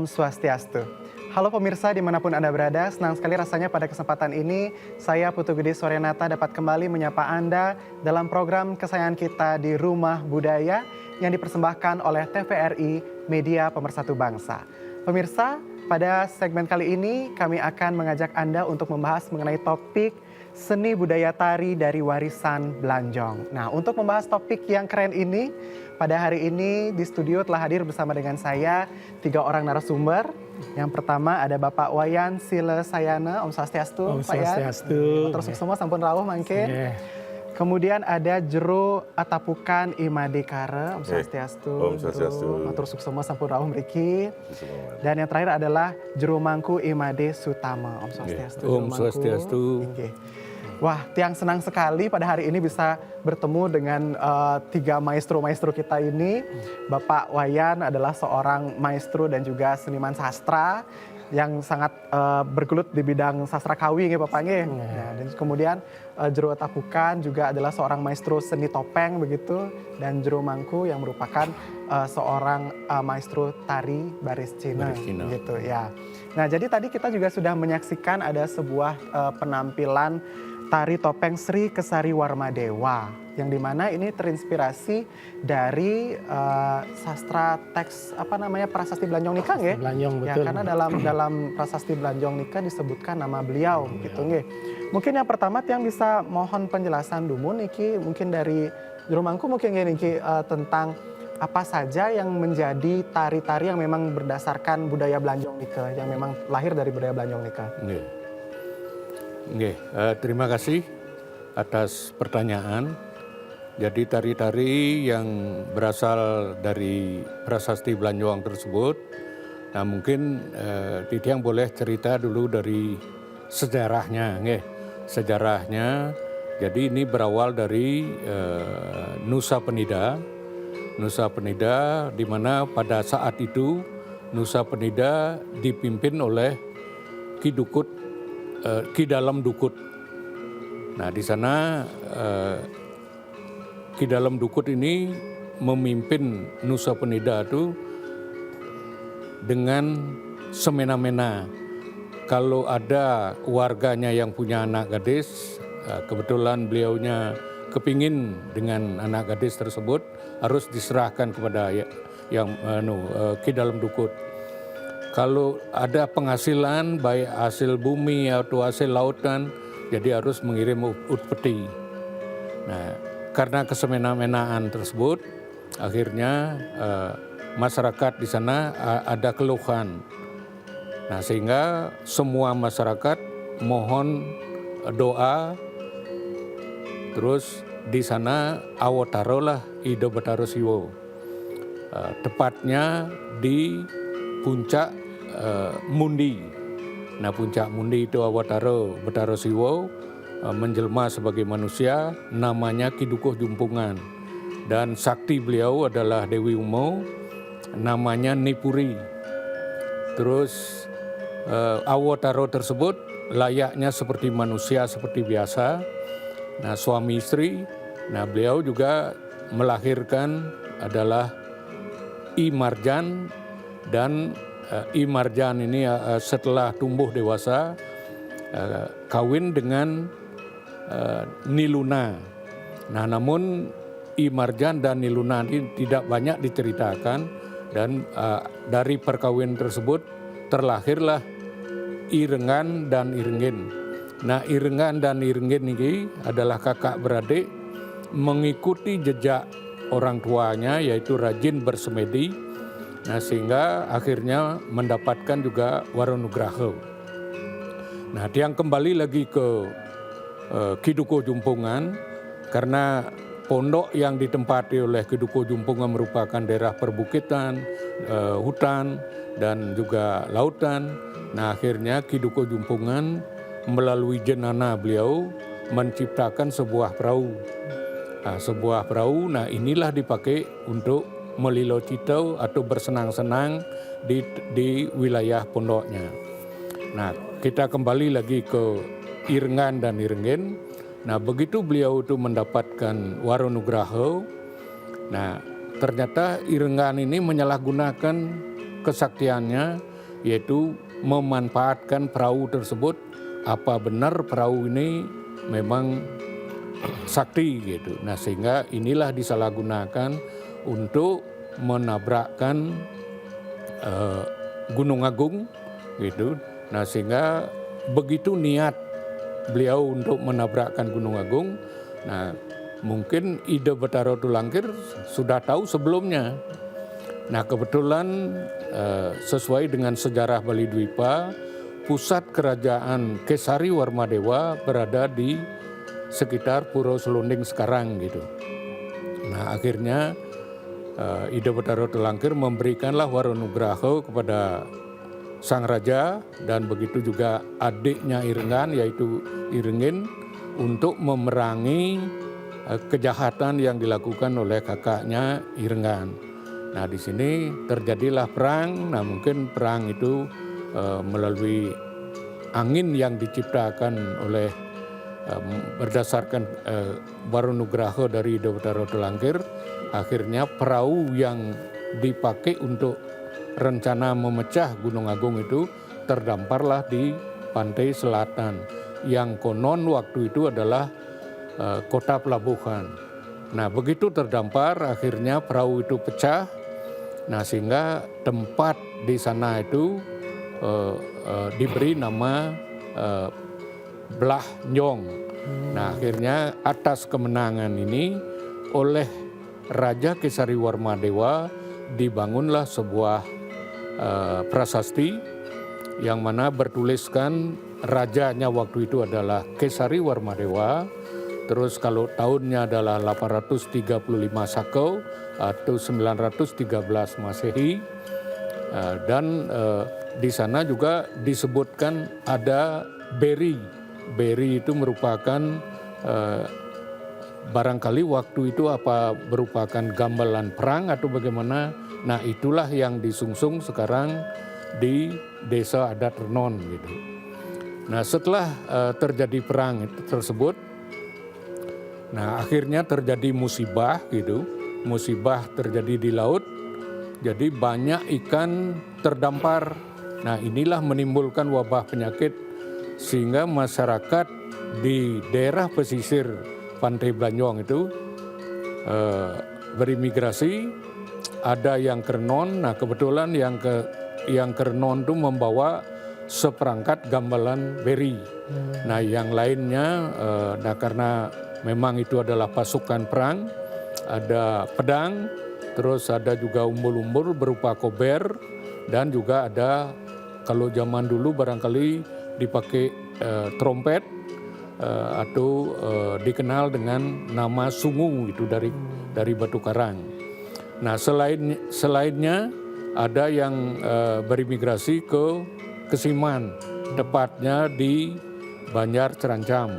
Om Swastiastu. Halo pemirsa dimanapun Anda berada, senang sekali rasanya pada kesempatan ini saya Putu Gede Suryanata dapat kembali menyapa Anda dalam program kesayangan kita di Rumah Budaya yang dipersembahkan oleh TVRI Media Pemersatu Bangsa. Pemirsa, pada segmen kali ini kami akan mengajak Anda untuk membahas mengenai topik seni budaya tari dari warisan Blanjong. Nah, untuk membahas topik yang keren ini, pada hari ini di studio telah hadir bersama dengan saya 3 orang narasumber. Yang pertama ada Bapak Wayan Sile Sayana, Om Swastiastu. Om Swastiastu. Terus semua sampun rawuh mangke. Yeah. Kemudian ada Jero Atapukan Imadekare, Om Swastiastu. Om Swastiastu. Matur suksema sampun rawuh mriki. Dan yang terakhir adalah Jero Mangku Imade Sutama, Om Swastiastu. Om Swastiastu. Wah, tiang senang sekali pada hari ini bisa bertemu dengan 3 maestro-maestro kita ini. Bapak Wayan adalah seorang maestro dan juga seniman sastra yang sangat bergelut di bidang sastra kawi ya Bapak nggih. Nah, dan kemudian Jero Atapukan juga adalah seorang maestro seni topeng begitu, dan Jero Mangku yang merupakan seorang maestro tari baris Cina gitu ya. Nah, jadi tadi kita juga sudah menyaksikan ada sebuah penampilan tari topeng Sri Kesari Warmadewa, yang dimana ini terinspirasi dari sastra teks prasasti Blanjong Nika nggih? Blanjong, ya, betul. karena dalam prasasti Blanjong Nika disebutkan nama beliau gitu nggih. Mungkin yang pertama yang bisa mohon penjelasan dulu niki mungkin dari Jero Mangku mungkin niki tentang apa saja yang menjadi tari-tari yang memang berdasarkan budaya Blanjong Nika, yang memang lahir dari budaya Blanjong Nika. Terima kasih atas pertanyaan. Jadi tari-tari yang berasal dari prasasti Blanjong tersebut, nah mungkin Tidiang boleh cerita dulu dari sejarahnya, sejarahnya. Jadi ini berawal dari Nusa Penida. Nusa Penida, di mana pada saat itu Nusa Penida dipimpin oleh Ki Dalam Dukut. Nah, di sana Ki Dalam Dukut ini memimpin Nusa Penida itu dengan semena-mena. Kalau ada warganya yang punya anak gadis, kebetulan beliaunya kepingin dengan anak gadis tersebut, harus diserahkan kepada Ki Dalam Dukut. Kalau ada penghasilan baik hasil bumi atau hasil lautan, jadi harus mengirim upeti. Nah, karena kesemena-menaan tersebut, akhirnya masyarakat di sana ada keluhan. Nah, sehingga semua masyarakat mohon doa, terus di sana awatarolah Ido Betaro Siwo. Tepatnya di puncak Mundi. Nah, puncak Mundi itu awataro Betaro Siwo menjelma sebagai manusia, namanya Ki Dukuh Jumpungan. Dan sakti beliau adalah Dewi Umo, namanya Nipuri. Terus awataro tersebut layaknya seperti manusia seperti biasa. Nah, suami istri. Nah, beliau juga melahirkan adalah I Marjan, dan I Marjan ini setelah tumbuh dewasa kawin dengan Niluna. Nah, namun I Marjan dan Niluna ini tidak banyak diceritakan, dan dari perkawinan tersebut terlahirlah Irengan dan Irengen. Nah, Irengan dan Irengen ini adalah kakak beradik mengikuti jejak orang tuanya, yaitu rajin bersemedi. Nah, sehingga akhirnya mendapatkan juga Waronugraha. Nah, Tiang kembali lagi ke Ki Dukuh Jumpungan, karena pondok yang ditempati oleh Ki Dukuh Jumpungan merupakan daerah perbukitan, hutan, dan juga lautan. Nah, akhirnya Ki Dukuh Jumpungan melalui jenana beliau menciptakan sebuah perahu. Nah, sebuah perahu, nah inilah dipakai untuk melilo citau atau bersenang-senang di wilayah pondoknya. Nah, kita kembali lagi ke Irengan dan Irengen. Nah, begitu beliau itu mendapatkan Waronugraha, nah ternyata Irengan ini menyalahgunakan kesaktiannya yaitu memanfaatkan perahu tersebut. Apa benar perahu ini memang sakti gitu. Nah, sehingga inilah disalahgunakan untuk menabrakkan Gunung Agung gitu. Nah, sehingga begitu niat beliau untuk menabrakkan Gunung Agung. Nah, mungkin ide Betara Tulangkir sudah tahu sebelumnya. Nah, kebetulan sesuai dengan sejarah Bali Dwipa, pusat kerajaan Kesari Warmadewa berada di sekitar Puro Selonding sekarang gitu. Nah, akhirnya ide Betara Tulangkir memberikanlah Waronugraha kepada sang raja dan begitu juga adiknya Irengan yaitu Irengin untuk memerangi kejahatan yang dilakukan oleh kakaknya Irengan. Nah, di sini terjadilah perang. Nah, mungkin perang itu melalui angin yang diciptakan oleh berdasarkan Waronugraha dari Ide Betara Tulangkir, akhirnya perahu yang dipakai untuk rencana memecah Gunung Agung itu terdamparlah di pantai selatan yang konon waktu itu adalah kota pelabuhan. Nah, begitu terdampar akhirnya perahu itu pecah. Nah, sehingga tempat di sana itu diberi nama Belah Njong. Nah, akhirnya atas kemenangan ini oleh Raja Kesari Warmadewa dibangunlah sebuah prasasti yang mana bertuliskan rajanya waktu itu adalah Kesari Warmadewa. Terus kalau tahunnya adalah 835 Sakau atau 913 Masehi. Dan di sana juga disebutkan ada beri. Beri itu merupakan barangkali waktu itu apa merupakan gamelan perang atau bagaimana. Nah, itulah yang disungsung sekarang di desa adat Renon gitu. Nah, setelah terjadi perang tersebut, nah akhirnya terjadi musibah gitu. Musibah terjadi di laut. Jadi banyak ikan terdampar. Nah, inilah menimbulkan wabah penyakit sehingga masyarakat di daerah pesisir Pantai Blanjong itu berimigrasi. Ada yang ke Renon. Nah, kebetulan yang ke Renon itu membawa seperangkat gamelan beri. Nah, yang lainnya nah karena memang itu adalah pasukan perang, ada pedang, terus ada juga umbul-umbul berupa kober, dan juga ada kalau zaman dulu barangkali dipakai trompet atau dikenal dengan nama sungu itu dari batu karang. Nah, selainnya ada yang berimigrasi ke Kesiman, tepatnya di Banjar Cerancam.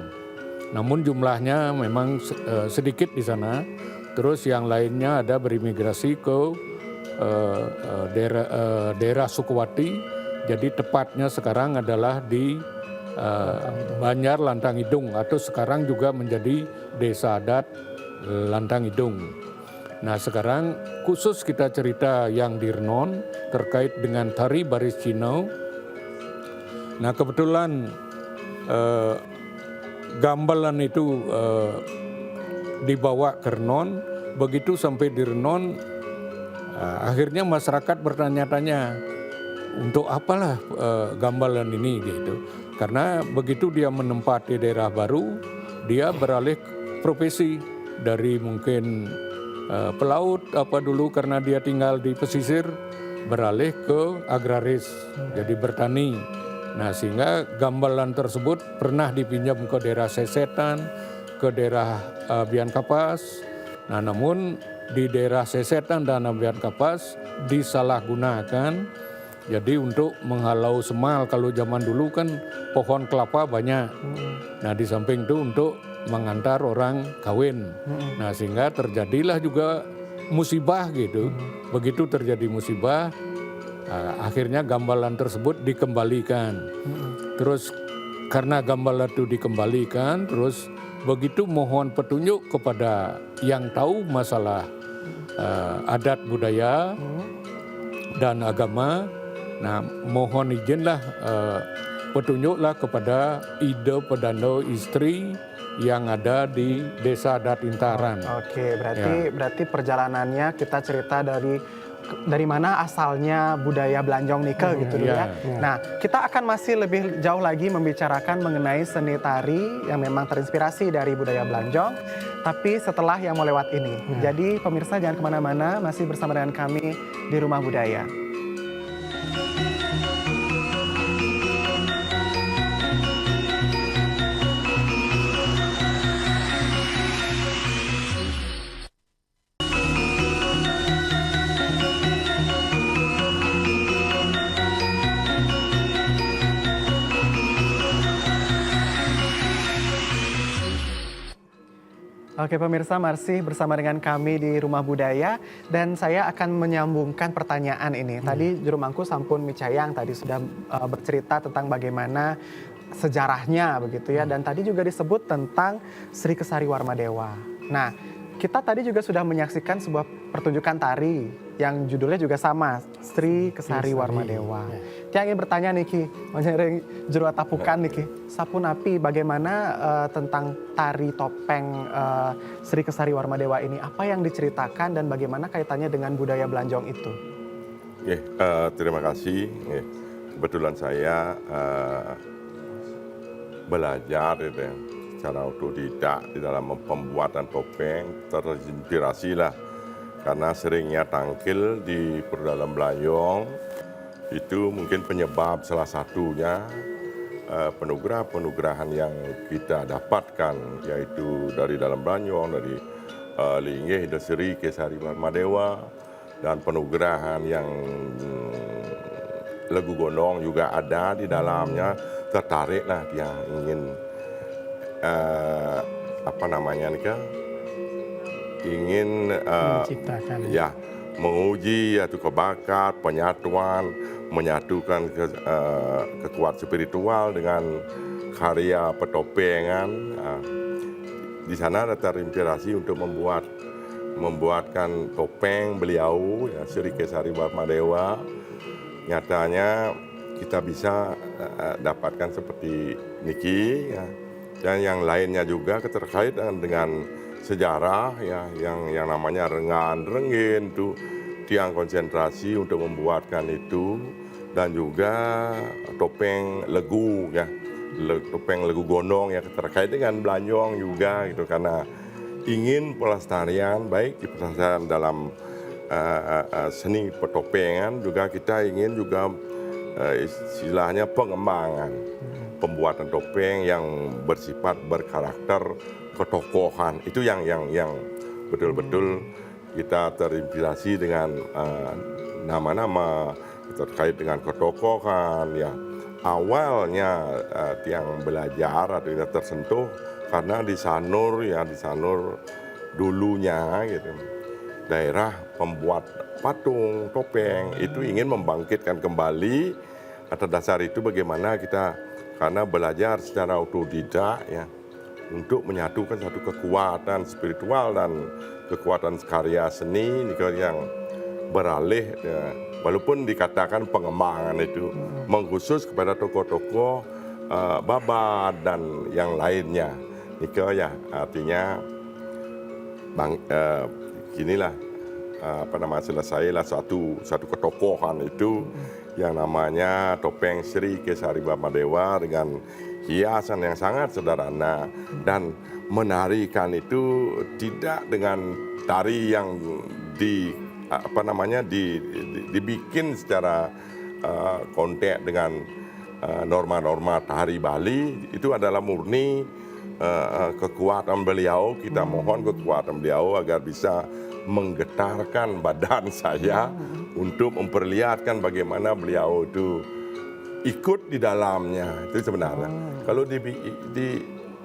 Namun jumlahnya memang sedikit di sana. Terus yang lainnya ada berimigrasi ke daerah Sukawati. Jadi tepatnya sekarang adalah di Banjar Lantang Idung atau sekarang juga menjadi desa adat Lantang Idung. Nah, sekarang khusus kita cerita yang di Renon terkait dengan tari baris Cino. Nah, kebetulan gamelan itu dibawa ke Renon. Begitu sampai di Renon, akhirnya masyarakat bertanya-tanya, untuk apalah gamelan ini gitu. Karena begitu dia menempati daerah baru, dia beralih profesi dari mungkin pelaut apa dulu karena dia tinggal di pesisir, beralih ke agraris, jadi bertani. Nah, sehingga gamelan tersebut pernah dipinjam ke daerah Sesetan, ke daerah Bian Kapas. Nah, namun di daerah Sesetan dan Bian Kapas disalahgunakan. Jadi untuk menghalau semal, kalau zaman dulu kan pohon kelapa banyak. Nah, di samping itu untuk mengantar orang kawin. Nah, sehingga terjadilah juga musibah gitu. Begitu terjadi musibah, akhirnya gamelan tersebut dikembalikan. Terus karena gamelan itu dikembalikan, terus begitu mohon petunjuk kepada yang tahu masalah adat budaya dan agama. Nah, mohon izinlah petunjuklah kepada ide pedando istri yang ada di Desa Adat Intaran. Oke, berarti perjalanannya kita cerita dari mana asalnya budaya Belanjong Nike gitu dulu ya. Nah, kita akan masih lebih jauh lagi membicarakan mengenai seni tari yang memang terinspirasi dari budaya Belanjong, tapi setelah yang mau lewat ini. Jadi pemirsa jangan kemana-mana, masih bersama dengan kami di Rumah Budaya. Oke pemirsa, masih bersama dengan kami di Rumah Budaya dan saya akan menyambungkan pertanyaan ini. Tadi Juru Mangku sampun Micayang tadi sudah bercerita tentang bagaimana sejarahnya begitu ya, dan tadi juga disebut tentang Sri Kesari Warmadewa. Nah, kita tadi juga sudah menyaksikan sebuah pertunjukan tari yang judulnya juga sama, Sri Kesari Warmadewa. Yang ingin bertanya Niki, Juru Atapukan Niki, Sapunapi bagaimana tentang tari topeng Sri Kesari Warmadewa ini? Apa yang diceritakan dan bagaimana kaitannya dengan budaya Belanjong itu? Terima kasih. Kebetulan saya belajar gitu ya, secara otodidak di dalam pembuatan topeng, terinspirasi lah karena seringnya tangkil di perdalam Belanjong. Itu mungkin penyebab salah satunya penugrahan yang kita dapatkan, yaitu dari dalam Belanjong, dari Linggih Sri Kesari Warmadewa, dan penugrahan yang Legu Gondong juga ada di dalamnya. Tertariklah dia ingin ingin menciptakan ya menguji atau kebakat penyatuan, menyatukan kekuatan spiritual dengan karya petopengan. Di sana ada terinspirasi untuk membuatkan topeng beliau ya, Sri Kesari Warmadewa. Nyatanya kita bisa dapatkan seperti Niki ya, dan yang lainnya juga terkait dengan sejarah ya, yang namanya Rengan-Renggin itu tiang konsentrasi untuk membuatkan itu, dan juga topeng Legu ya, topeng Legu Gondong yang terkait dengan Belanjong juga gitu, karena ingin pelestarian baik di pelestarian dalam seni petopengan, juga kita ingin juga istilahnya pengembangan pembuatan topeng yang bersifat berkarakter ketokohan. Itu yang betul-betul kita terinspirasi dengan nama-nama terkait dengan ketokohan ya. Awalnya tiang belajar atau tidak tersentuh karena di Sanur dulunya gitu, daerah pembuat patung topeng itu ingin membangkitkan kembali. Atas dasar itu bagaimana kita karena belajar secara otodidak ya, untuk menyatukan satu kekuatan spiritual dan kekuatan karya seni yang beralih ya, walaupun dikatakan pengembangan itu mengkhusus kepada tokoh-tokoh Babat dan yang lainnya. Nika ya artinya selesailah satu ketokohan itu yang namanya topeng Sri Kesari Warmadewa dengan hiasan yang sangat sederhana dan menarikan itu tidak dengan tari yang dibikin secara konteks dengan norma-norma tari Bali. Itu adalah murni kekuatan beliau. Kita mohon kekuatan beliau agar bisa menggetarkan badan saya untuk memperlihatkan bagaimana beliau itu ikut di dalamnya. Itu sebenarnya. Kalau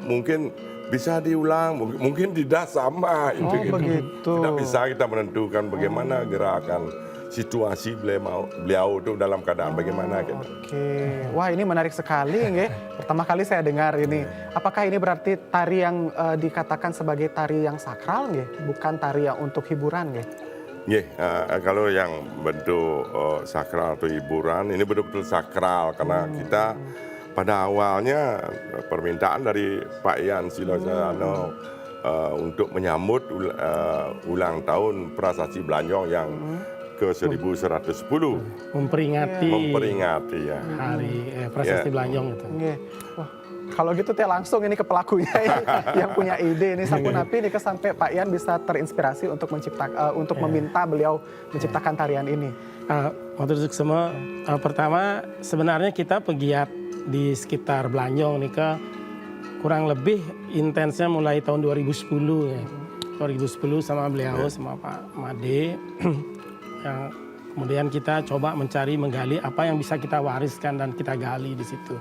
mungkin bisa diulang, mungkin tidak sama. Begitu. Tidak bisa kita menentukan bagaimana gerakan situasi beliau itu dalam keadaan bagaimana. Oke, wah ini menarik sekali nggih. Pertama kali saya dengar ini. Apakah ini berarti tari yang dikatakan sebagai tari yang sakral nggih, bukan tari yang untuk hiburan nggih? Kalau yang bentuk sakral atau hiburan ini betul-betul sakral karena kita pada awalnya permintaan dari Pak Ian Silosano untuk menyambut ulang tahun Prasasti Blanjong yang ke 1110. Memperingati ya. Hari Prasasti Blanjong itu. Nggih. Wah, kalau gitu teh langsung ini ke pelakunya yang punya ide ini Sapunapi nih sampai Pak Ian bisa terinspirasi untuk meminta beliau menciptakan tarian ini. Waktu itu semua pertama sebenarnya kita pegiat di sekitar Blanjong nih kurang lebih intensnya mulai tahun 2010 ya. 2010 sama beliau sama Pak Made yang kemudian kita coba menggali apa yang bisa kita wariskan dan kita gali di situ.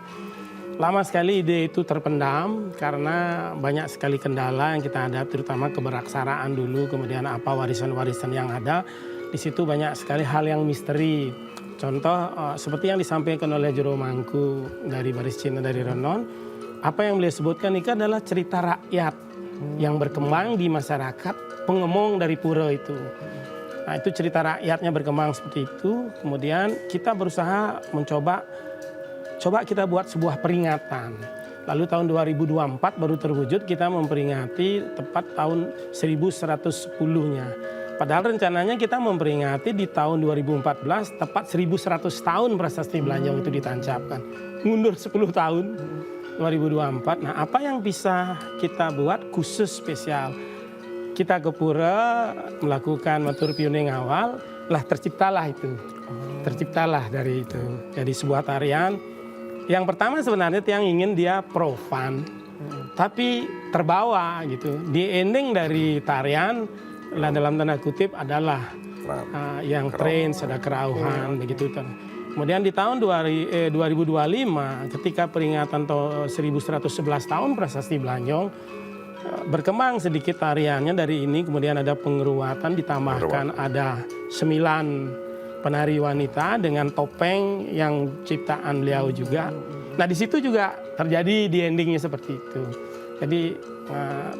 Lama sekali ide itu terpendam karena banyak sekali kendala yang kita hadapi, terutama keberaksaraan dulu, kemudian apa warisan-warisan yang ada. Di situ banyak sekali hal yang misteri. Contoh seperti yang disampaikan oleh Jero Mangku dari Baris Cina dari Renon, apa yang beliau sebutkan ini adalah cerita rakyat yang berkembang di masyarakat pengemong dari pura itu. Nah itu cerita rakyatnya berkembang seperti itu, kemudian kita berusaha coba kita buat sebuah peringatan. Lalu tahun 2024 baru terwujud kita memperingati tepat tahun 1110-nya. Padahal rencananya kita memperingati di tahun 2014 tepat 1100 tahun Prasasti Blanjong itu ditancapkan. Mundur 10 tahun 2024. Nah apa yang bisa kita buat khusus spesial? Kita ke pura melakukan matur piuning awal, lah terciptalah itu. Terciptalah dari itu. Jadi sebuah tarian. Yang pertama sebenarnya yang ingin dia profan, tapi terbawa gitu. Di ending dari tarian, lah dalam tanda kutip adalah yang trance, ada kerauhan, begitu. Kemudian di tahun 2025, ketika peringatan 1111 tahun Prasasti Blanjong, berkembang sedikit tariannya dari ini, kemudian ada pengeruatan, ditambahkan ada 9 penari wanita dengan topeng yang ciptaan beliau juga. Nah di situ juga terjadi di endingnya seperti itu. Jadi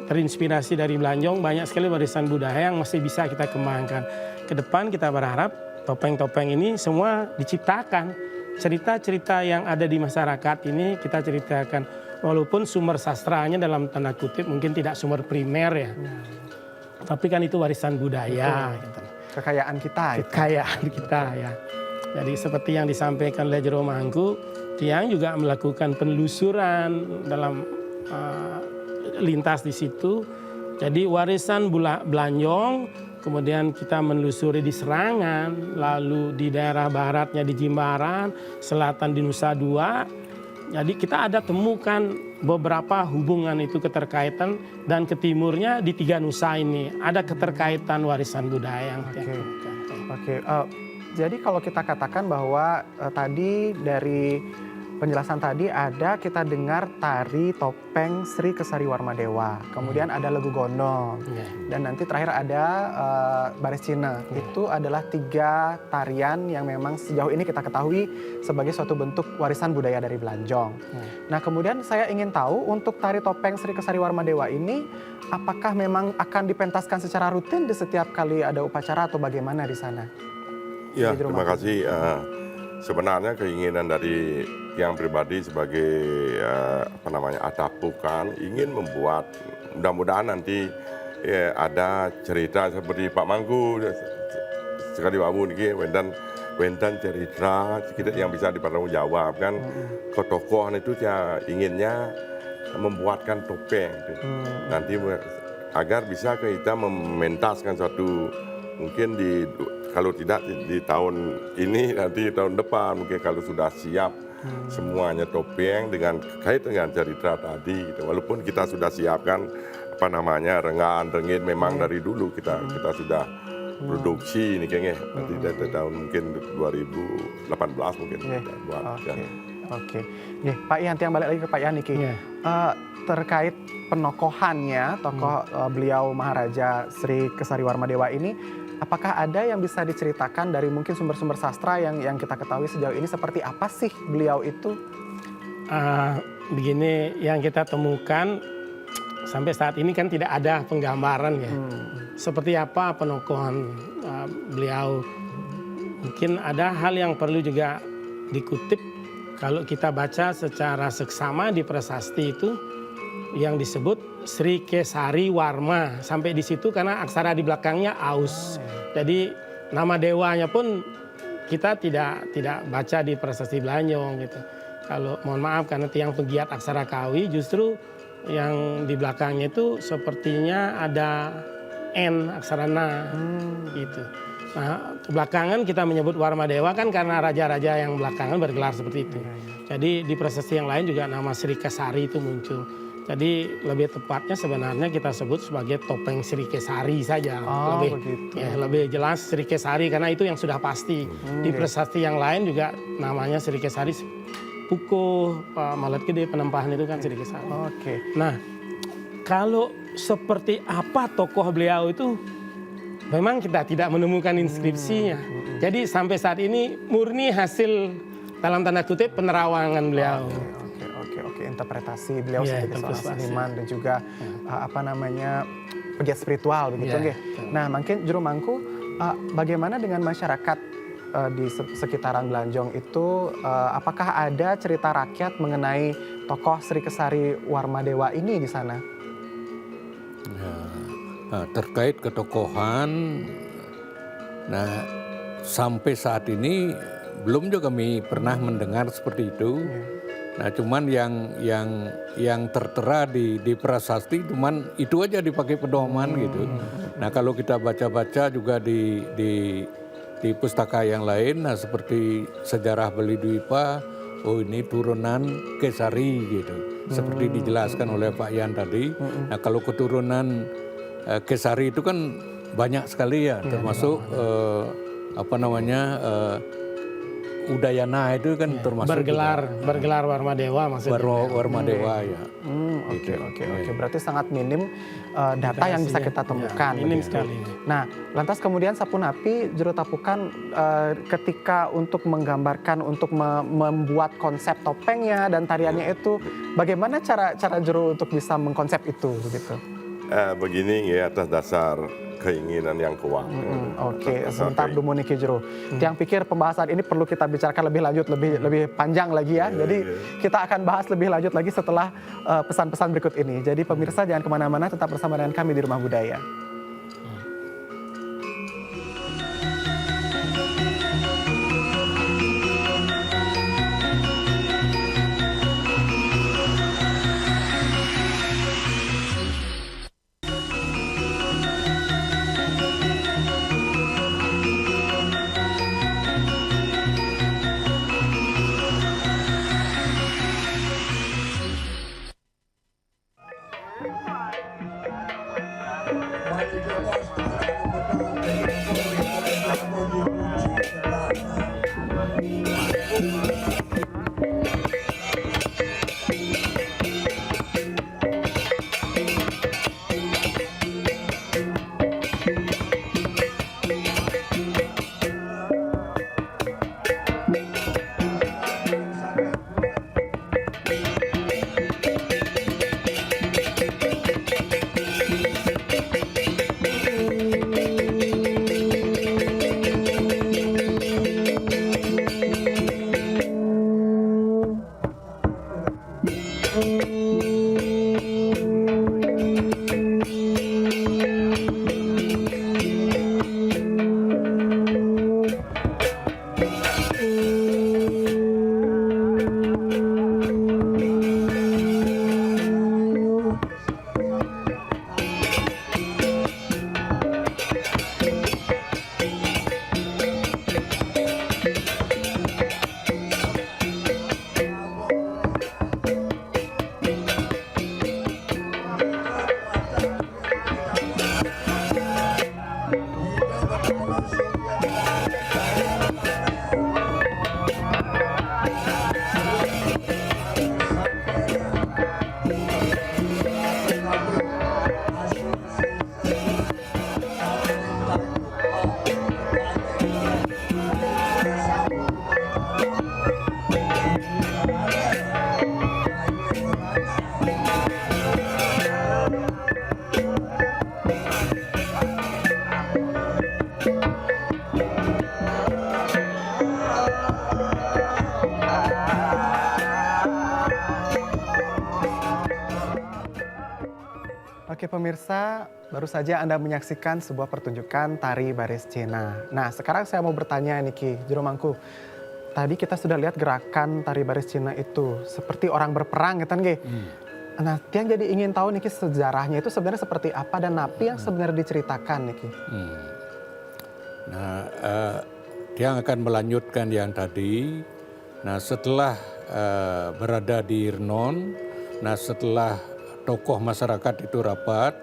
terinspirasi dari Blanjong banyak sekali warisan budaya yang masih bisa kita kembangkan. Ke depan kita berharap topeng-topeng ini semua diciptakan. Cerita-cerita yang ada di masyarakat ini kita ceritakan. Walaupun sumber sastranya dalam tanda kutip mungkin tidak sumber primer ya. Tapi kan itu warisan budaya. Gitu. Kekayaan kita. Kekayaan kita ya. Jadi seperti yang disampaikan oleh Jero Mangku, Tiang juga melakukan penelusuran dalam lintas di situ. Jadi warisan Blanjong, kemudian kita menelusuri di Serangan, lalu di daerah baratnya di Jimbaran, selatan di Nusa Dua. Jadi kita ada temukan beberapa hubungan itu keterkaitan dan ke timurnya di 3 Nusa ini ada keterkaitan warisan budaya yang Oke. Jadi kalau kita katakan bahwa tadi dari penjelasan tadi ada kita dengar tari topeng Sri Kesari Warmadewa, kemudian ada Legu Gondong, dan nanti terakhir ada Baris Cina. Itu adalah 3 tarian yang memang sejauh ini kita ketahui sebagai suatu bentuk warisan budaya dari Blanjong. Nah kemudian saya ingin tahu untuk tari topeng Sri Kesari Warmadewa ini apakah memang akan dipentaskan secara rutin di setiap kali ada upacara atau bagaimana di sana? Ya, terima kasih. Sebenarnya keinginan dari yang pribadi sebagai atapukan ingin membuat, mudah-mudahan nanti ada cerita seperti Pak Mangku sekali wawu niki wendan cerita kita yang bisa dipertanggungjawabkan. Ketokohan itu ya inginnya membuatkan topeng nanti agar bisa kita mementaskan suatu mungkin kalau tidak di tahun ini nanti tahun depan mungkin kalau sudah siap semuanya topeng dengan kait dengan cerita tadi gitu. Walaupun kita sudah siapkan rengan rengit memang dari dulu kita sudah produksi ini kayaknya nanti dari tahun mungkin 2018 mungkin kita buat. Oke. Pak Ian, yang balik lagi ke Pak Ian Niki. Terkait penokohannya tokoh beliau Maharaja Sri Kesari Warmadewa ini, apakah ada yang bisa diceritakan dari mungkin sumber-sumber sastra yang kita ketahui sejauh ini seperti apa sih beliau itu? Begini yang kita temukan sampai saat ini kan tidak ada penggambaran ya. Seperti apa penokohan beliau. Mungkin ada hal yang perlu juga dikutip kalau kita baca secara seksama di prasasti itu yang disebut Sri Kesari Warma. Sampai di situ karena aksara di belakangnya aus. Jadi nama dewanya pun kita tidak baca di prasasti Blanyong gitu. Kalau mohon maaf karena tiang pegiat aksara Kawi justru yang di belakangnya itu sepertinya ada N aksara na gitu. Nah, belakangan kita menyebut Warma Dewa kan karena raja-raja yang belakangan bergelar seperti itu. Jadi di prasasti yang lain juga nama Sri Kesari itu muncul. Jadi lebih tepatnya sebenarnya kita sebut sebagai topeng Sri Kesari saja. Lebih jelas Sri Kesari karena itu yang sudah pasti. Di prasasti yang lain juga namanya Sri Kesari Puko, Malet Gede, Penempahan itu kan Sri Kesari. Nah, kalau seperti apa tokoh beliau itu memang kita tidak menemukan inskripsinya. Jadi sampai saat ini murni hasil dalam tanda kutip penerawangan beliau. Oke. Interpretasi beliau sebagai seorang seniman dan juga pegiat spiritual begitu. Nah, mungkin juru mangku, bagaimana dengan masyarakat di sekitaran Blanjong itu? Apakah ada cerita rakyat mengenai tokoh Sri Kesari Warma Dewa ini di sana? Nah, terkait ketokohan, nah sampai saat ini belum juga kami pernah mendengar seperti itu. Nah cuman yang tertera di prasasti cuman itu aja dipakai pedoman gitu. Nah kalau kita baca-baca juga di pustaka yang lain, nah seperti sejarah Bali Dwipa, oh ini turunan Kesari gitu. Seperti dijelaskan oleh Pak Yan tadi. Nah kalau keturunan Kesari itu kan banyak sekali ya, termasuk Udayana itu kan termasuk bergelar Warma Dewa maksudnya. Warma Dewa ya. Oke. Berarti sangat minim data yang bisa kita temukan. Minim sekali. Nah, lantas kemudian Sapunapi, Juru Tapukan ketika untuk menggambarkan, untuk membuat konsep topengnya dan tariannya itu, bagaimana cara Juru untuk bisa mengkonsep itu begitu? Begini ya, atas dasar keinginan yang kuat. Oke, sebentar dulu Niki Juru. Yang pikir pembahasan ini perlu kita bicarakan lebih lanjut, lebih panjang lagi ya. Jadi kita akan bahas lebih lanjut lagi setelah pesan-pesan berikut ini. Jadi pemirsa jangan kemana-mana, tetap bersama dengan kami di Rumah Budaya. Oke pemirsa, baru saja Anda menyaksikan sebuah pertunjukan tari baris Cina. Nah sekarang saya mau bertanya nih Ki, Juru Mangku. Tadi kita sudah lihat gerakan tari baris Cina itu seperti orang berperang gitu kan Ki. Nah Tiang jadi ingin tahu nih Ki, sejarahnya itu sebenarnya seperti apa dan napi yang sebenarnya diceritakan nih Ki. Nah, Tiang akan melanjutkan yang tadi. Nah setelah berada di Renon, nah setelah tokoh masyarakat itu rapat,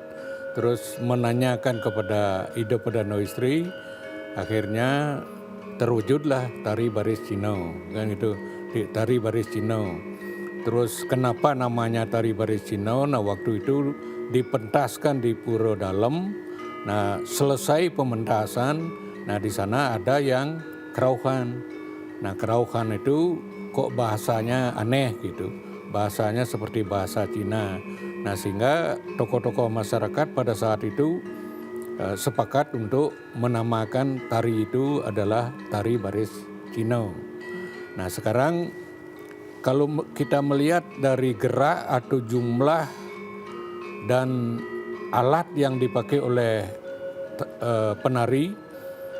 terus menanyakan kepada Ida Perdana Istri, akhirnya terwujudlah tari baris Cina, kan itu tari baris Cina. Terus kenapa namanya tari baris Cina? Nah waktu itu dipentaskan di Pura Dalam. Nah selesai pementasan, nah di sana ada yang kerauhan. Nah kerauhan itu kok bahasanya aneh gitu, bahasanya seperti bahasa Cina. Nah sehingga tokoh-tokoh masyarakat pada saat itu sepakat untuk menamakan tari itu adalah tari baris Cina. Nah sekarang kalau kita melihat dari gerak atau jumlah dan alat yang dipakai oleh penari,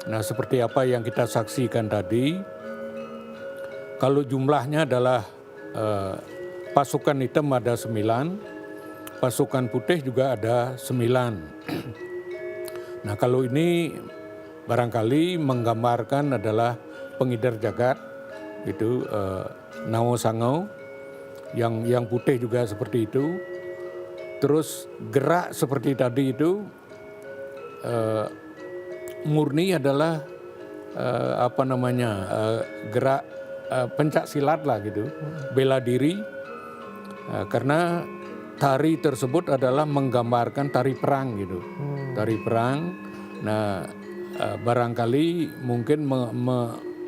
nah seperti apa yang kita saksikan tadi, kalau jumlahnya adalah pasukan hitam ada 9, pasukan putih juga ada 9. Nah kalau ini barangkali menggambarkan adalah pengidar jagat, itu Nao Sangau, yang putih juga seperti itu. Terus gerak seperti tadi itu murni adalah gerak pencak silat lah gitu, bela diri, karena tari tersebut adalah menggambarkan tari perang gitu, tari perang. Nah barangkali mungkin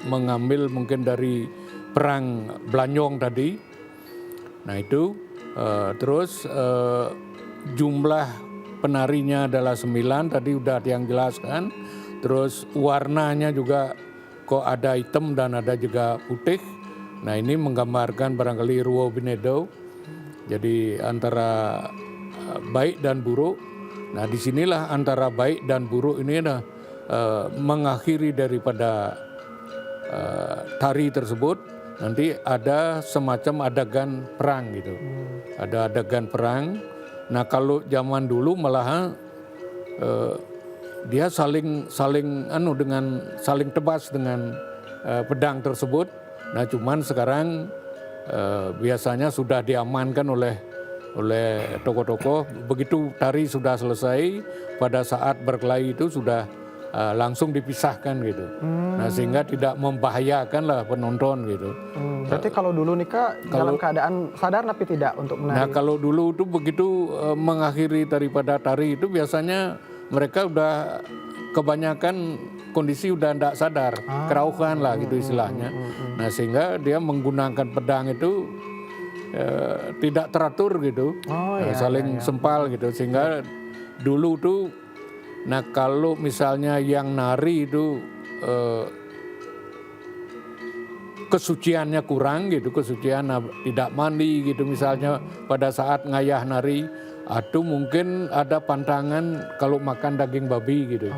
mengambil mungkin dari perang Blanyong tadi. Nah itu terus jumlah penarinya adalah 9, tadi udah yang jelaskan. Terus warnanya juga kok ada hitam dan ada juga putih. Nah ini menggambarkan barangkali Ruo Binedo. Jadi antara baik dan buruk. Nah disinilah antara baik dan buruk ini adalah mengakhiri daripada tari tersebut. Nanti ada semacam adegan perang gitu. Ada adegan perang. Nah kalau zaman dulu malah dia saling tebas dengan pedang tersebut. Nah cuman sekarang biasanya sudah diamankan oleh tokoh-tokoh. Begitu tari sudah selesai, pada saat berkelahi itu sudah langsung dipisahkan gitu. Nah sehingga tidak membahayakan lah penonton gitu. Berarti kalau dulu nih Kak, dalam keadaan sadar tapi tidak untuk menari. Nah kalau dulu itu begitu mengakhiri daripada tari itu biasanya mereka udah kebanyakan kondisi udah tidak sadar, kerauhan lah gitu istilahnya. Nah sehingga dia menggunakan pedang itu tidak teratur gitu, saling sempal gitu. Sehingga dulu tuh, nah kalau misalnya yang nari itu kesuciannya kurang gitu, kesucian tidak mandi gitu misalnya pada saat ngayah nari, atau mungkin ada pantangan kalau makan daging babi gitu.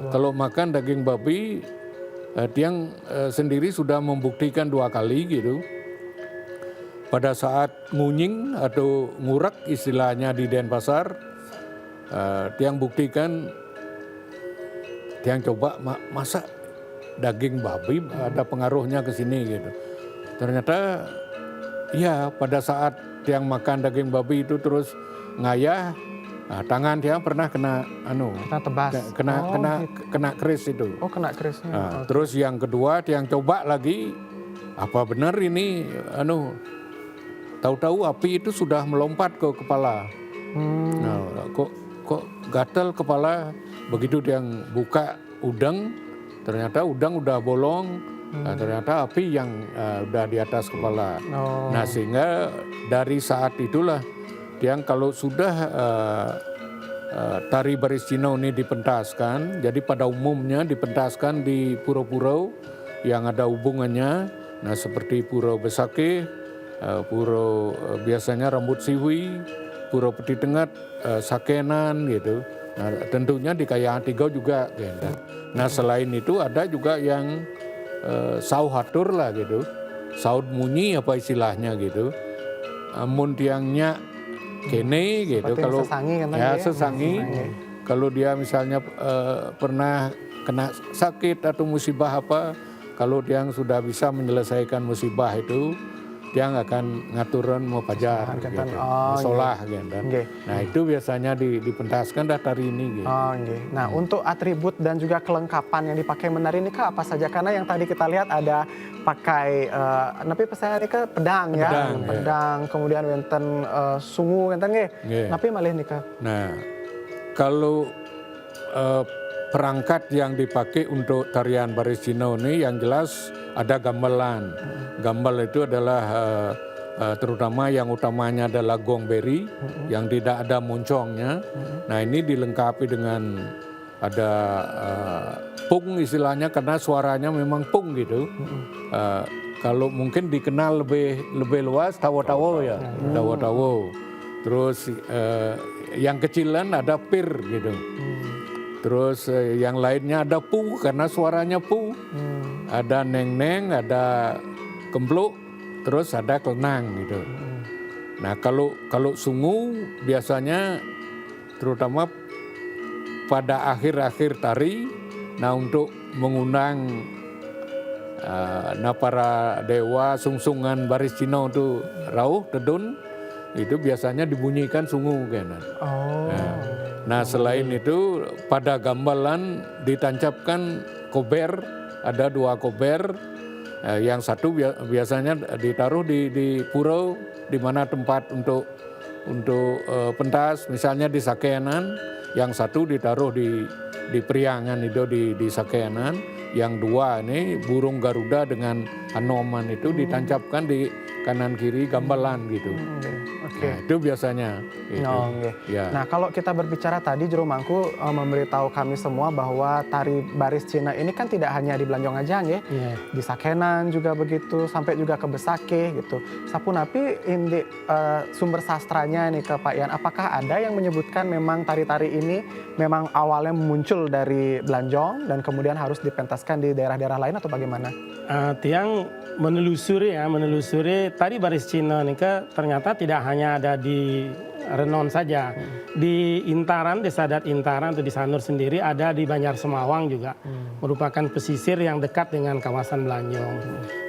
Kalau makan daging babi, Tiang sendiri sudah membuktikan 2 kali gitu. Pada saat ngunying atau ngurak istilahnya di Denpasar, Tiang buktikan, Tiang coba masak daging babi ada pengaruhnya ke sini gitu. Ternyata ya pada saat Tiang makan daging babi itu terus ngayah, nah, tangan Tiang pernah kena tebas. Kena keris itu. Oh kena kerisnya. Nah, terus yang kedua Tiang coba lagi, apa benar ini tahu-tahu api itu sudah melompat ke kepala. Nah, kok gatal kepala. Begitu Tiang buka udang, ternyata udang udah bolong. Nah, ternyata api yang udah di atas kepala. Nah sehingga dari saat itulah Tiang kalau sudah tari baris Cina ini dipentaskan, jadi pada umumnya dipentaskan di pura-pura yang ada hubungannya, nah seperti Pura Besakeh, Pura biasanya Rambut Siwi, Pura Peti Tengah, Sakenan gitu. Nah, tentunya di Kayangan Tiga juga gitu. Nah, selain itu ada juga yang sauhatur lah gitu. Saud munyi apa istilahnya gitu. Mun tiangnya kene gitu. Seperti Kalau sesangi kan ya tadi ya? sesangi. Kalau dia misalnya pernah kena sakit atau musibah apa, kalau dia sudah bisa menyelesaikan musibah itu, dia akan ngaturan mau pajar, gitu, musolah, gitu. Nggih. Nah itu biasanya dipentaskan dah tari ini. Gitu. Oh, nggih. Nah, untuk atribut dan juga kelengkapan yang dipakai menari ini apa saja? Karena yang tadi kita lihat ada pakai napi pesaya ini pedang ya, pedang, kemudian wonten sungu wonten nggih. Napi malih nika. Nah, kalau perangkat yang dipakai untuk tarian baris Cina ini yang jelas ada gamelan. Gambal itu adalah terutama yang utamanya adalah gong beri yang tidak ada moncongnya. Nah ini dilengkapi dengan ada pung istilahnya karena suaranya memang pung gitu. Kalau mungkin dikenal lebih luas tawo-tawo ya, tawo-tawo. Terus yang kecilan ada pir gitu. Terus yang lainnya ada pu karena suaranya pu. Ada neng-neng, ada kempluk, terus ada kelenang gitu. Nah kalau sungu biasanya terutama pada akhir-akhir tari, nah untuk mengundang para dewa sungsungan baris Cina untuk rauh tedun, itu biasanya dibunyikan sungu kan. Nah selain itu pada gamelan ditancapkan kober, ada 2 kober. Yang satu biasanya ditaruh di pura di mana tempat untuk pentas, misalnya di Sakenan. Yang satu ditaruh di Priangan itu di Sakenan. Yang 2 ini burung Garuda dengan Hanoman itu ditancapkan di kanan kiri gamelan gitu. Nah, itu biasanya. Gitu. Ya. Nah kalau kita berbicara tadi Juru Mangku memberitahu kami semua bahwa tari baris Cina ini kan tidak hanya di Blanjong aja ya, di Sakenan juga begitu, sampai juga ke Besakeh gitu. Sapunapi ini sumber sastranya nih ke Pak Yan, apakah ada yang menyebutkan memang tari-tari ini memang awalnya muncul dari Blanjong dan kemudian harus dipentaskan di daerah-daerah lain atau bagaimana? Tiang menelusuri tari baris Cina ini ternyata tidak hanya ada di Renon saja. Di Intaran, Desa Adat Intaran atau di Sanur sendiri ada di Banjar Semawang juga. Merupakan pesisir yang dekat dengan kawasan Blanjong.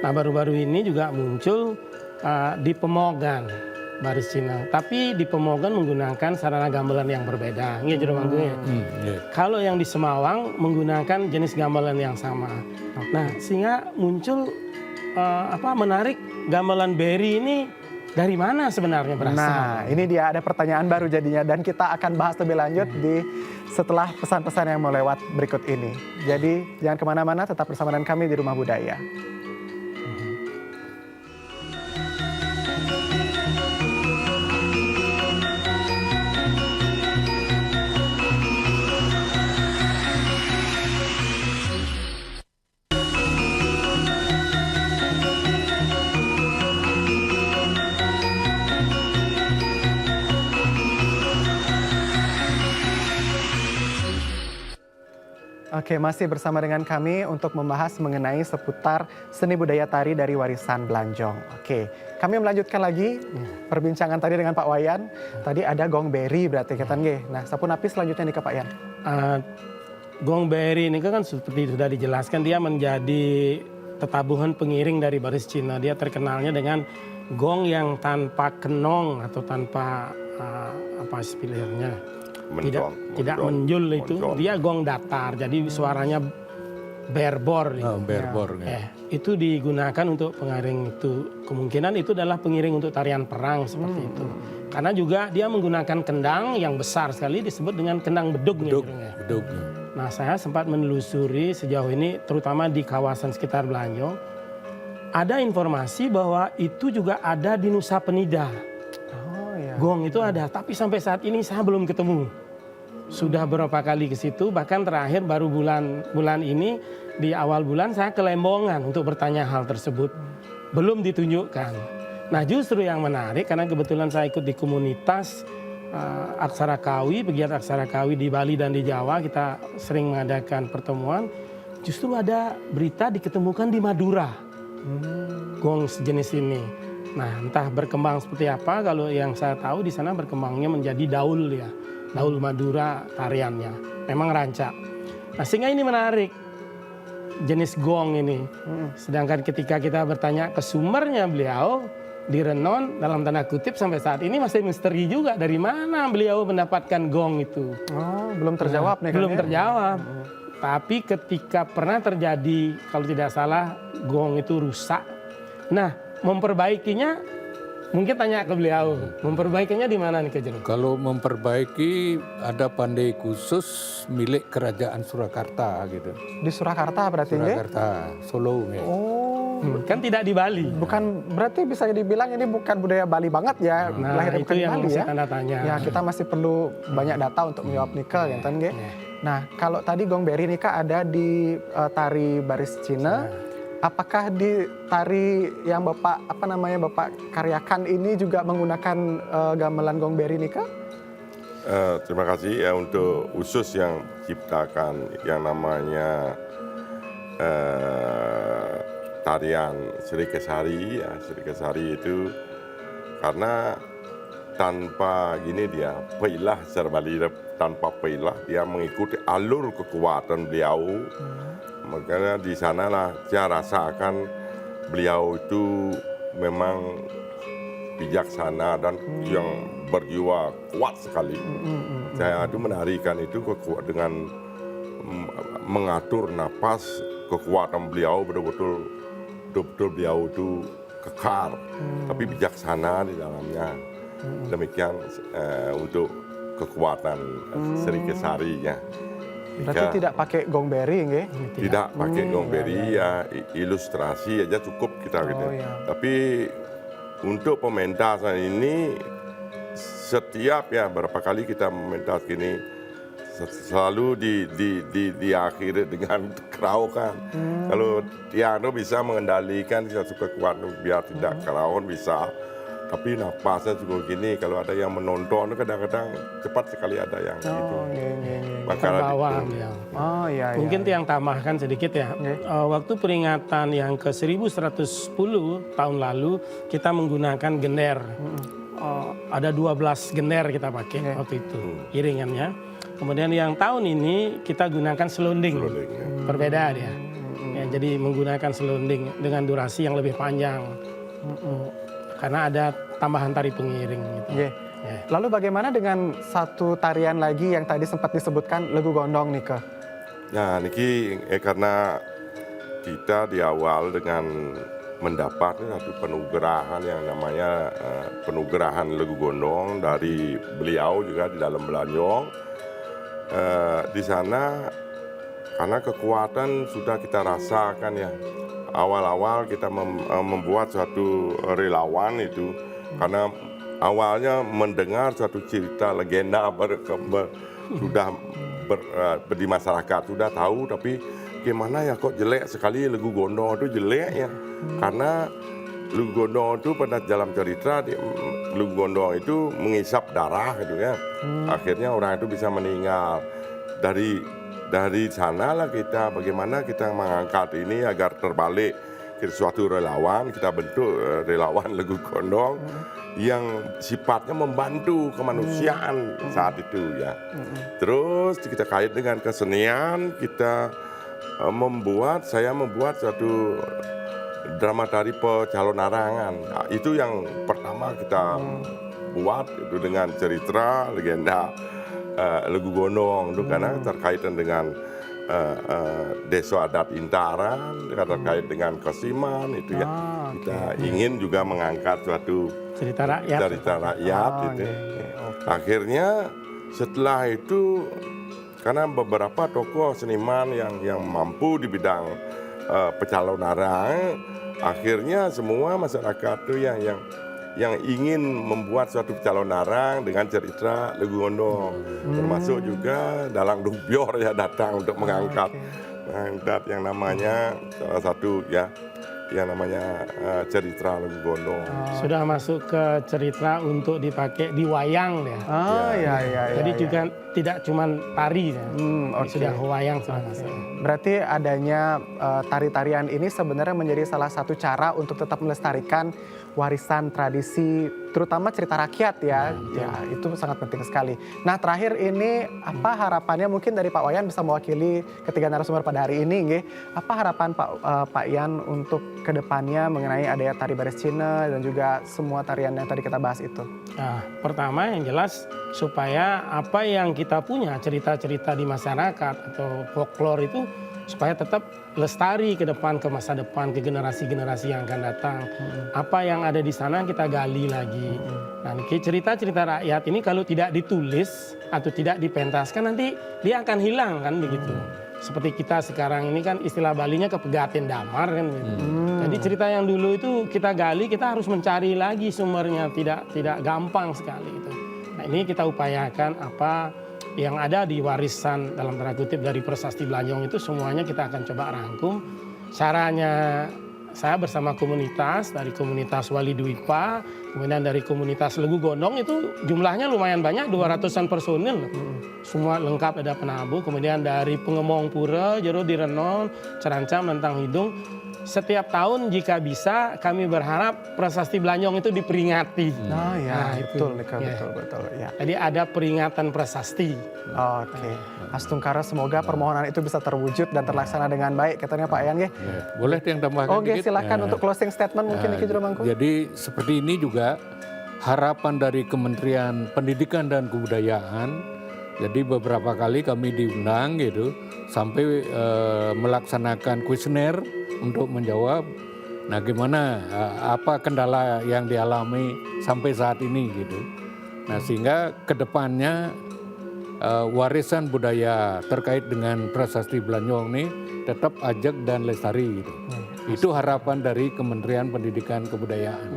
Nah baru-baru ini juga muncul di Pemogan baris Cina. Tapi di Pemogan menggunakan sarana gamelan yang berbeda. Nggih Juru Mangku ya. Kalau yang di Semawang menggunakan jenis gamelan yang sama. Nah sehingga muncul menarik gamelan beri ini dari mana sebenarnya berasal? Nah, ini dia ada pertanyaan baru jadinya dan kita akan bahas lebih lanjut setelah pesan-pesan yang mau lewat berikut ini. Jadi jangan kemana-mana, tetap bersama dengan kami di Rumah Budaya. Oke, masih bersama dengan kami untuk membahas mengenai seputar seni budaya tari dari warisan Blanjong. Oke, kami melanjutkan lagi perbincangan tadi dengan Pak Wayan. Tadi ada gong beri berarti kita nggih. Nah, sapunapi selanjutnya nih ke Pak Yan. Gong beri ini kan seperti sudah dijelaskan, dia menjadi tetabuhan pengiring dari baris Cina. Dia terkenalnya dengan gong yang tanpa kenong atau tanpa apa istilahnya. Tidak menjul itu, dia gong datar, jadi suaranya berbor. Berbor. Itu digunakan untuk pengiring itu. Kemungkinan itu adalah pengiring untuk tarian perang seperti itu. Karena juga dia menggunakan kendang yang besar sekali disebut dengan kendang bedug. Bedug. Nah saya sempat menelusuri sejauh ini terutama di kawasan sekitar Blanjong. Ada informasi bahwa itu juga ada di Nusa Penida. Gong itu ada, tapi sampai saat ini saya belum ketemu. Sudah berapa kali ke situ, bahkan terakhir baru bulan ini di awal bulan saya ke Lembongan untuk bertanya hal tersebut. Belum ditunjukkan. Nah justru yang menarik karena kebetulan saya ikut di komunitas aksara kawi, pegiat aksara kawi di Bali dan di Jawa, kita sering mengadakan pertemuan. Justru ada berita diketemukan di Madura, gong sejenis ini. Nah, entah berkembang seperti apa. Kalau yang saya tahu di sana berkembangnya menjadi daul ya, daul Madura tariannya. Memang rancak. Nah, sehingga ini menarik jenis gong ini. Sedangkan ketika kita bertanya ke sumbernya beliau di Renon, dalam tanda kutip sampai saat ini masih misteri juga dari mana beliau mendapatkan gong itu. Oh, belum terjawab nih kan Belum ya? terjawab. Tapi ketika pernah terjadi, kalau tidak salah, gong itu rusak. Nah, memperbaikinya, mungkin tanya ke beliau, memperbaikinya di mana nih Ke Jeruk? Kalau memperbaiki ada pandai khusus milik kerajaan Surakarta gitu. Di Surakarta berarti nggih? Surakarta, Solo nih. Oh, Kan tidak di Bali. bukan berarti bisa dibilang ini bukan budaya Bali banget ya, Nah, lahir itu bukan di yang Bali masih ya. tanda tanya. Ya, kita masih perlu banyak data untuk menjawab Nika ya kan nggih. Nah, kalau tadi Gong Beri Nika ada di tari baris Cina. Apakah di tari yang Bapak Bapak karyakan ini juga menggunakan gamelan Gong Beri Nika? Terima kasih ya untuk khusus yang ciptakan yang namanya tarian Sri Kesari ya. Sri Kesari itu karena tanpa gini dia peilah secara Bali, tanpa peilah dia mengikuti alur kekuatan beliau. Makanya di sanalah saya rasakan beliau itu memang bijaksana dan yang berjiwa kuat sekali. Saya itu menarikan itu dengan mengatur napas, kekuatan beliau betul-betul beliau itu kekar, tapi bijaksana di dalamnya. Demikian untuk kekuatan Sri Kesari ya. Berarti tidak pakai Gong Beri nggih? Tidak pakai Gong Beri ya, ilustrasi aja cukup kita gitu. iya. Tapi untuk pementasan ini setiap ya berapa kali kita mementas gini selalu diakhiri dengan keraukan. Kalau Tiano bisa mengendalikan satu kekuatan biar tidak keraukan bisa. Tapi napasnya juga gini, kalau ada yang menonton kadang-kadang cepat sekali ada yang itu. Terbawa beliau. Oh iya. Mungkin yang tambahkan sedikit ya. Waktu peringatan yang ke 1110 tahun lalu kita menggunakan gender. Ada 12 gender kita pakai waktu itu iringannya. Kemudian yang tahun ini kita gunakan selonding. Berbeda dia. Ya, jadi menggunakan selonding dengan durasi yang lebih panjang. Karena ada tambahan tari pengiring gitu. Lalu bagaimana dengan satu tarian lagi yang tadi sempat disebutkan Legu Gondong nih Ke? Nah, niki karena kita di awal dengan mendapat satu penugerahan yang namanya penugerahan Legu Gondong dari beliau juga di dalam Belanyong. Di sana karena kekuatan sudah kita rasakan ya. Awal-awal kita membuat suatu relawan itu karena awalnya mendengar suatu cerita legenda sudah di masyarakat sudah tahu, tapi gimana ya kok jelek sekali Legu Gondong itu jelek ya, karena Legu Gondong itu pada dalam cerita Legu Gondong itu mengisap darah gitu ya, akhirnya orang itu bisa meninggal. Dari sanalah kita bagaimana kita mengangkat ini agar terbalik ke suatu relawan, kita bentuk relawan Legu Gondong yang sifatnya membantu kemanusiaan saat itu ya. Terus kita kait dengan kesenian, saya membuat suatu drama tari Pecalon Arangan. Nah, itu yang pertama kita buat itu dengan cerita legenda Legu Gondong itu karena terkaitan dengan desa adat Intaran, terkait dengan Kosiman itu ya. Kita ingin juga mengangkat suatu cerita rakyat gitu. Akhirnya setelah itu karena beberapa tokoh seniman yang mampu di bidang Pecalon Arang, akhirnya semua masyarakat itu yang ingin membuat suatu Pecalon Arang dengan cerita Legu Gondong, termasuk juga Dalang Dubior ya datang untuk mengangkat yang namanya salah satu ya yang namanya cerita lagu gondong. Sudah masuk ke cerita untuk dipakai di wayang ya. Oh iya. Jadi juga tidak cuma tari ya. Oke. Sudah wayang sudah masuk. Berarti adanya tari-tarian ini sebenarnya menjadi salah satu cara untuk tetap melestarikan warisan tradisi, terutama cerita rakyat ya. Ya, itu sangat penting sekali. Nah, terakhir ini apa harapannya mungkin dari Pak Wayan bisa mewakili ketiga narasumber pada hari ini, nggih. Apa harapan Pak Yan untuk kedepannya mengenai adanya tari baris Cina dan juga semua tarian yang tadi kita bahas itu? Nah, pertama yang jelas supaya apa yang kita punya cerita-cerita di masyarakat atau folklore itu supaya tetap lestari ke depan, ke masa depan, ke generasi-generasi yang akan datang. Apa yang ada di sana kita gali lagi. Nah, cerita-cerita rakyat ini kalau tidak ditulis atau tidak dipentaskan nanti dia akan hilang kan begitu. Seperti kita sekarang ini kan istilah Balinya kepegaten damar kan gitu. Jadi cerita yang dulu itu kita gali, kita harus mencari lagi sumbernya, tidak gampang sekali itu. Nah, ini kita upayakan apa yang ada di warisan dalam tanda kutip dari Prasasti Blanjong itu semuanya kita akan coba rangkum. Caranya saya bersama komunitas, dari komunitas Wali Dwipa, kemudian dari komunitas Legu Gondong itu jumlahnya lumayan banyak, 200-an personil. Semua lengkap, ada penabuh, kemudian dari Pengemong Pura, Jero di Renon, Cerancam, Lentang Hidung. Setiap tahun jika bisa kami berharap Prasasti Blanjong itu diperingati. Nah ya, betul, Ya. betul. Ya. Jadi ada peringatan prasasti. Oke, Astungkara semoga permohonan itu bisa terwujud dan terlaksana dengan baik, katanya Pak Yan, nggih. Ya, boleh yang tambahkan Oke, dikit? silakan Ya. untuk closing statement mungkin Niki Juromangku. Jadi seperti ini juga harapan dari Kementerian Pendidikan dan Kebudayaan. Jadi beberapa kali kami diundang gitu sampai melaksanakan kuesioner untuk menjawab. Nah, gimana apa kendala yang dialami sampai saat ini gitu. Nah, sehingga kedepannya warisan budaya terkait dengan Prasasti Blanjong ini tetap ajak dan lestari gitu. Itu harapan dari Kementerian Pendidikan Kebudayaan.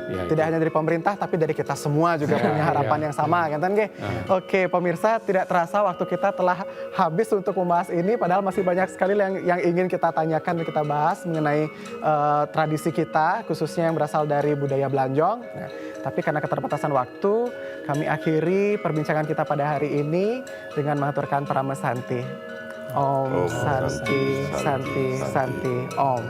Ya, Tidak hanya dari pemerintah, tapi dari kita semua juga punya harapan yang sama, kan nggih? Oke, pemirsa, tidak terasa waktu kita telah habis untuk membahas ini, padahal masih banyak sekali yang ingin kita tanyakan dan kita bahas mengenai tradisi kita, khususnya yang berasal dari budaya Blanjong. Nah, tapi karena keterbatasan waktu, kami akhiri perbincangan kita pada hari ini dengan mengaturkan Parama Santi. Om Santi, Santi, Santi, Om.